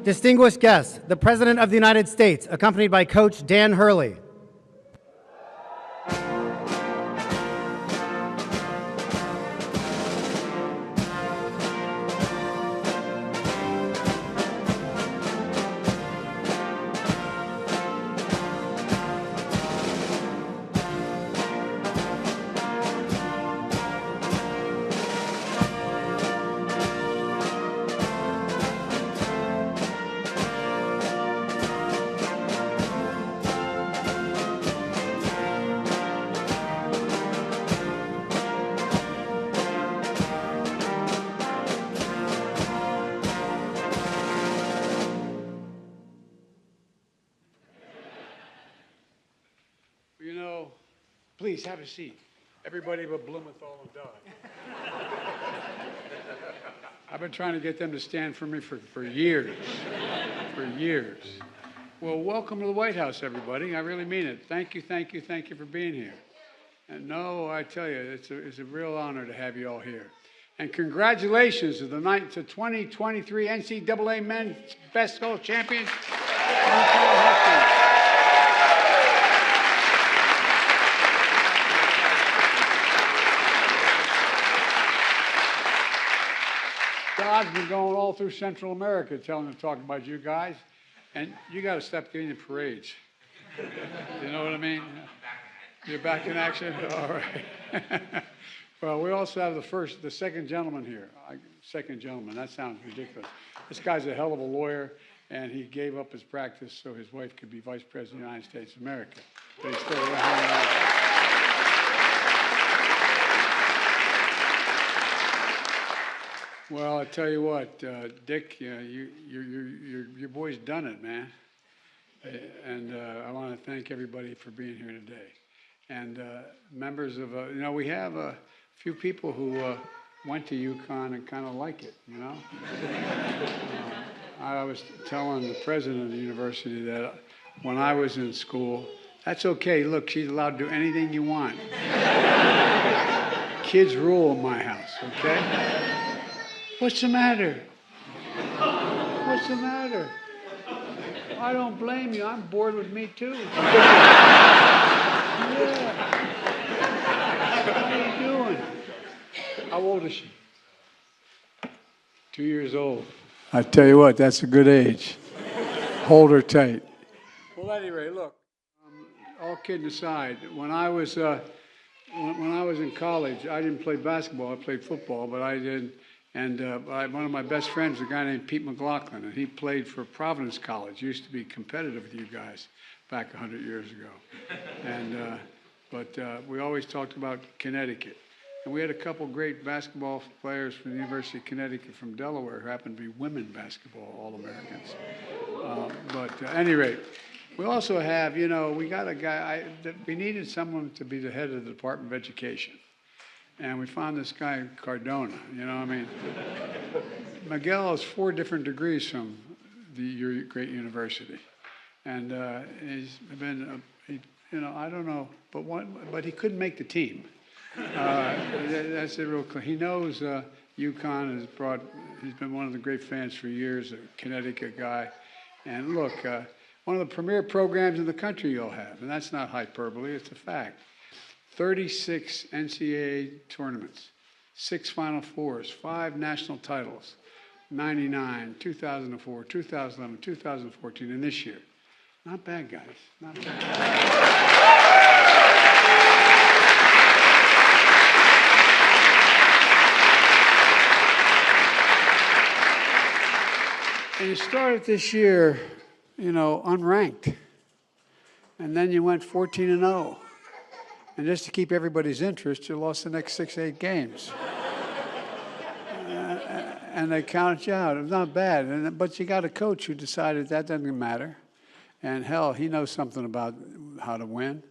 Distinguished guests, the President of the United States, accompanied by Coach Dan Hurley. You know, please have a seat. Everybody but Blumenthal and Dodd. I've been trying to get them to stand for me for years, for years. Well, welcome to the White House, everybody. I really mean it. Thank you for being here. And no, I tell you, it's a real honor to have you all here. And congratulations to the 2023 NCAA Men's Basketball Champions, UConn Huskies. God's been going all through Central America talking about you guys, and you got to stop getting the parades. You know what I mean? You're back in action? All right. Well, we also have the second gentleman here. Second gentleman, that sounds ridiculous. This guy's a hell of a lawyer, and he gave up his practice so his wife could be Vice President of the United States of America. But he's still around. Well, I tell you what, Dick, your boy's done it, man. And I want to thank everybody for being here today. And members of, we have a few people who went to UConn and kind of like it, you know. I was telling the president of the university that when I was in school, that's okay. Look, she's allowed to do anything you want. Kids rule in my house, okay? What's the matter? What's the matter? I don't blame you. I'm bored with me too. Yeah. How are you doing? How old is she? 2 years old. I tell you what, that's a good age. Hold her tight. Well, anyway, look. All kidding aside, when I was in college, I didn't play basketball. I played football, but I did. And one of my best friends, a guy named Pete McLaughlin, and he played for Providence College. Used to be competitive with you guys back 100 years ago. And but we always talked about Connecticut. And we had a couple great basketball players from the University of Connecticut from Delaware who happened to be women basketball All-Americans. But at any rate, we also have, we got a guy, we needed someone to be the head of the Department of Education. And we found this guy, Cardona, Miguel has 4 different degrees from your great university. And he's been, I don't know, but he couldn't make the team. That's the real, he knows UConn he's been one of the great fans for years, a Connecticut guy. And look, one of the premier programs in the country you'll have, and that's not hyperbole, it's a fact. 36 NCAA tournaments, 6 Final Fours, 5 national titles, 99, 2004, 2011, 2014, and this year. Not bad, guys. Not bad. And you started this year, unranked. And then you went 14-0. And just to keep everybody's interest, you lost the next 6-8 games. And they counted you out. It was not bad. But you got a coach who decided that doesn't matter. And hell, he knows something about how to win.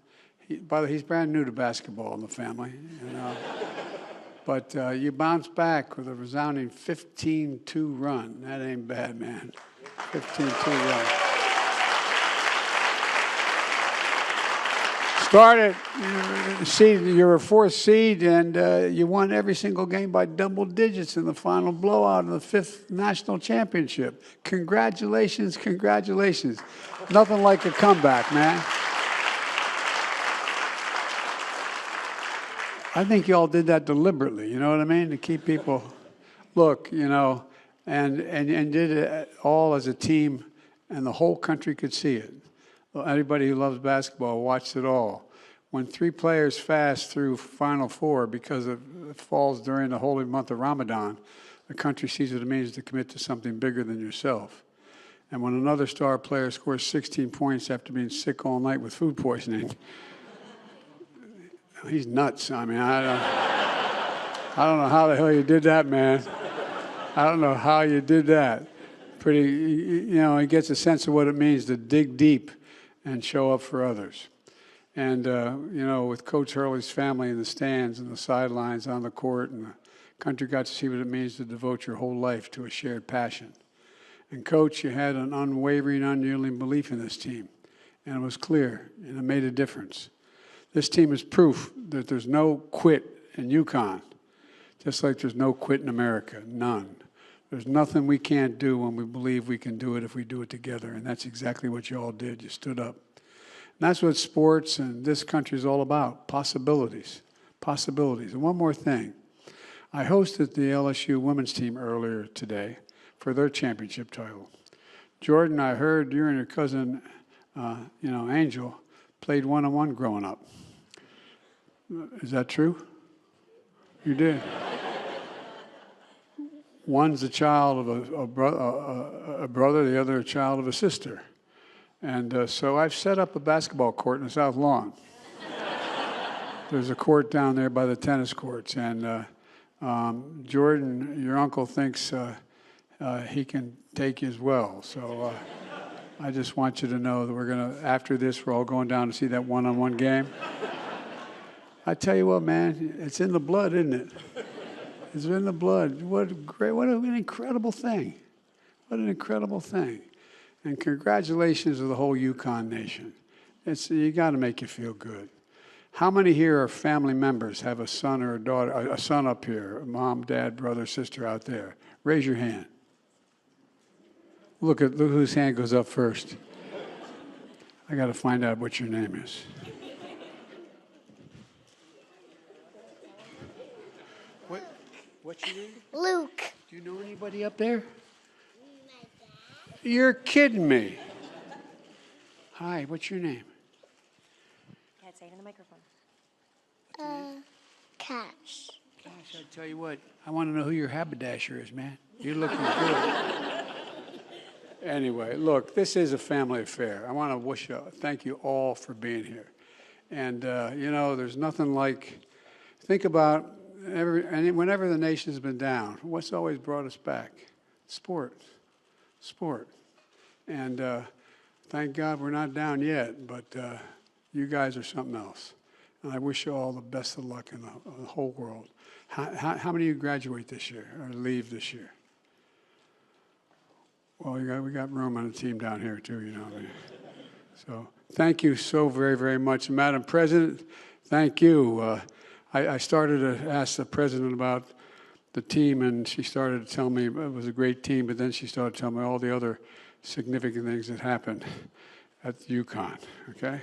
By the way, he's brand new to basketball in the family. But you bounced back with a resounding 15-2 run. That ain't bad, man. 15-2 run. Started, seed, you're a fourth seed, and you won every single game by double digits in the final blowout in the 5th national championship. Congratulations, congratulations. Nothing like a comeback, man. I think y'all did that deliberately, you know what I mean? To keep people, look, you know, and did it all as a team, and the whole country could see it. Anybody who loves basketball watched it all. When 3 players fast through Final Four because it falls during the holy month of Ramadan, the country sees what it means to commit to something bigger than yourself. And when another star player scores 16 points after being sick all night with food poisoning, he's nuts. I mean, I don't know how the hell you did that, man. I don't know how you did that. Pretty, you know, he gets a sense of what it means to dig deep and show up for others. And, you know, with Coach Hurley's family in the stands and the sidelines on the court, and the country got to see what it means to devote your whole life to a shared passion. And, Coach, you had an unwavering, unyielding belief in this team. And it was clear, and it made a difference. This team is proof that there's no quit in UConn, just like there's no quit in America, none. There's nothing we can't do when we believe we can do it if we do it together, and that's exactly what you all did. You stood up. And that's what sports and this country is all about, possibilities, possibilities. And one more thing. I hosted the LSU women's team earlier today for their championship title. Jordan, I heard you and your cousin, you know, Angel, played one-on-one growing up. Is that true? You did. One's a child of a brother, the other a child of a sister. And so I've set up a basketball court in the South Lawn. There's a court down there by the tennis courts. And Jordan, your uncle, thinks he can take you as well. So I just want you to know that we're going to, after this, we're all going down to see that one-on-one game. I tell you what, man, it's in the blood, isn't it? It's in the blood. What an incredible thing. What an incredible thing. And congratulations to the whole UConn nation. You got to make you feel good. How many here are family members, have a son or a daughter, a son up here, a mom, dad, brother, sister out there? Raise your hand. Look whose hand goes up first. I got to find out what your name is. What's your name? Luke. Do you know anybody up there? My dad. You're kidding me. Hi, what's your name? Dad, say it in the microphone. Cash. Cash, I tell you what, I want to know who your haberdasher is, man. You're looking good. Anyway, look, this is a family affair. I want to thank you all for being here. And, you know, there's nothing like, think about, whenever the nation's been down, what's always brought us back? Sport. And thank God we're not down yet, but you guys are something else. And I wish you all the best of luck in the whole world. How many of you graduate this year or leave this year? Well, we got room on the team down here too, you know what I mean? So thank you so very, very much. Madam President, thank you. I started to ask the president about the team, and she started to tell me it was a great team, but then she started telling me all the other significant things that happened at UConn, okay?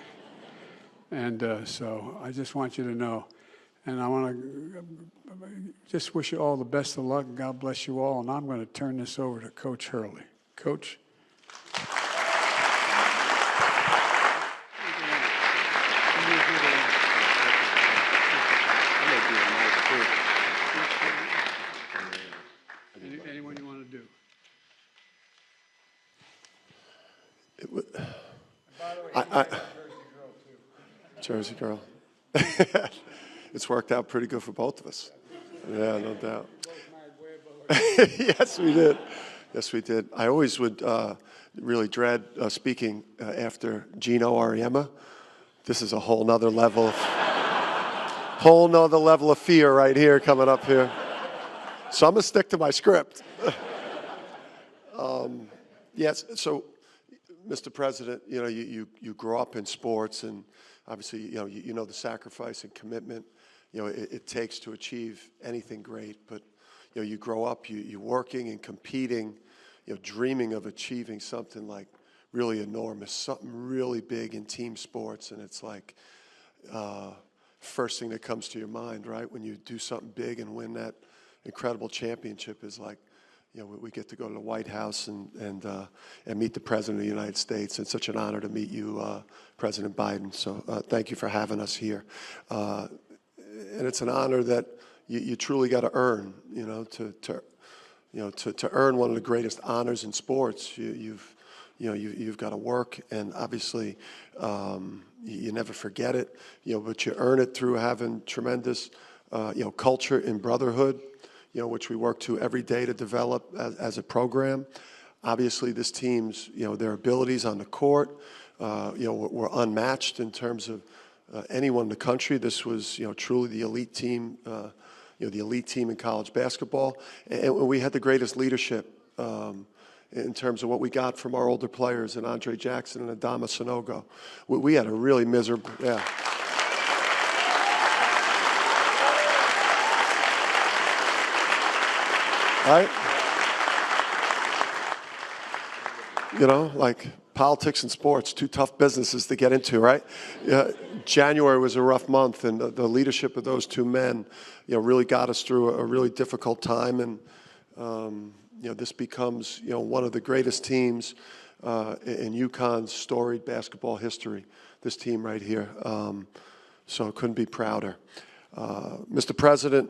And so I just want you to know, and I want to just wish you all the best of luck, and God bless you all, and I'm going to turn this over to Coach Hurley. Coach? Anyone you want to do? Jersey girl. It's worked out pretty good for both of us. Yeah, no doubt. Yes, we did. Yes, we did. I always would really dread speaking after Gino Auriemma. This is a whole nother level of fear right here coming up here. So I'm gonna stick to my script. Yes. So Mr. President, you grow up in sports, and obviously, you know the sacrifice and commitment, it takes to achieve anything great. But, you grow up, you're working and competing, dreaming of achieving something like really enormous, something really big in team sports, and it's like first thing that comes to your mind, right? When you do something big and win that incredible championship is like, we get to go to the White House and meet the President of the United States. It's such an honor to meet you, President Biden. So thank you for having us here. And it's an honor that you truly got to earn, to earn one of the greatest honors in sports. You've got to work, and obviously you never forget it, but you earn it through having tremendous, culture and brotherhood, which we work to every day to develop as a program. Obviously, this team's, their abilities on the court, were unmatched in terms of anyone in the country. This was, truly the elite team, the elite team in college basketball. And we had the greatest leadership in terms of what we got from our older players, and Andre Jackson and Adama Sanogo. We had a really miserable, yeah. Right? Like politics and sports, two tough businesses to get into, right? January was a rough month, and the leadership of those two men, really got us through a really difficult time. And, this becomes, one of the greatest teams in UConn's storied basketball history, this team right here. So I couldn't be prouder. Mr. President,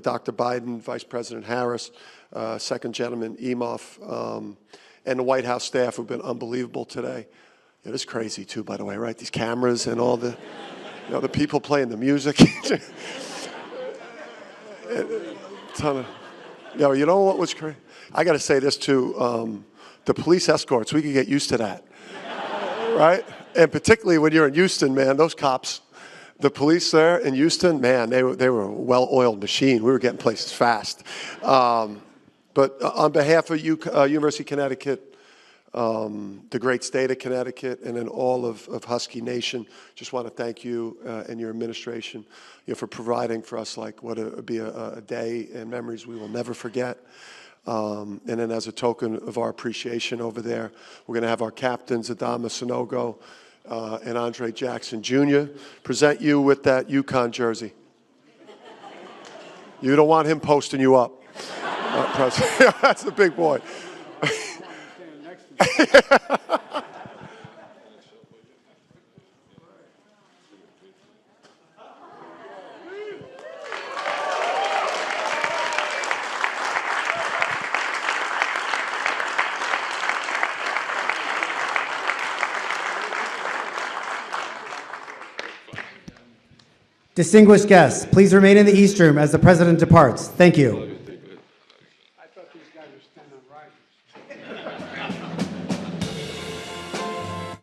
Dr. Biden, Vice President Harris, Second Gentleman Emhoff, and the White House staff who've been unbelievable today. It is crazy too, by the way, right? These cameras and all the, the people playing the music. Ton of, you know what was crazy? I got to say this too. The police escorts, we could get used to that, right? And particularly when you're in Houston, man, those cops. The police there in Houston, man, they were a well-oiled machine. We were getting places fast. But on behalf of University of Connecticut, the great state of Connecticut, and then all of Husky Nation, just want to thank you and your administration for providing for us like what would be a day and memories we will never forget. And then as a token of our appreciation over there, we're going to have our captains, Adama Sanogo, and Andre Jackson Jr. present you with that UConn jersey. You don't want him posting you up. That's the big boy. Distinguished guests, please remain in the East Room as the President departs. Thank you. I thought these guys were standing on risers.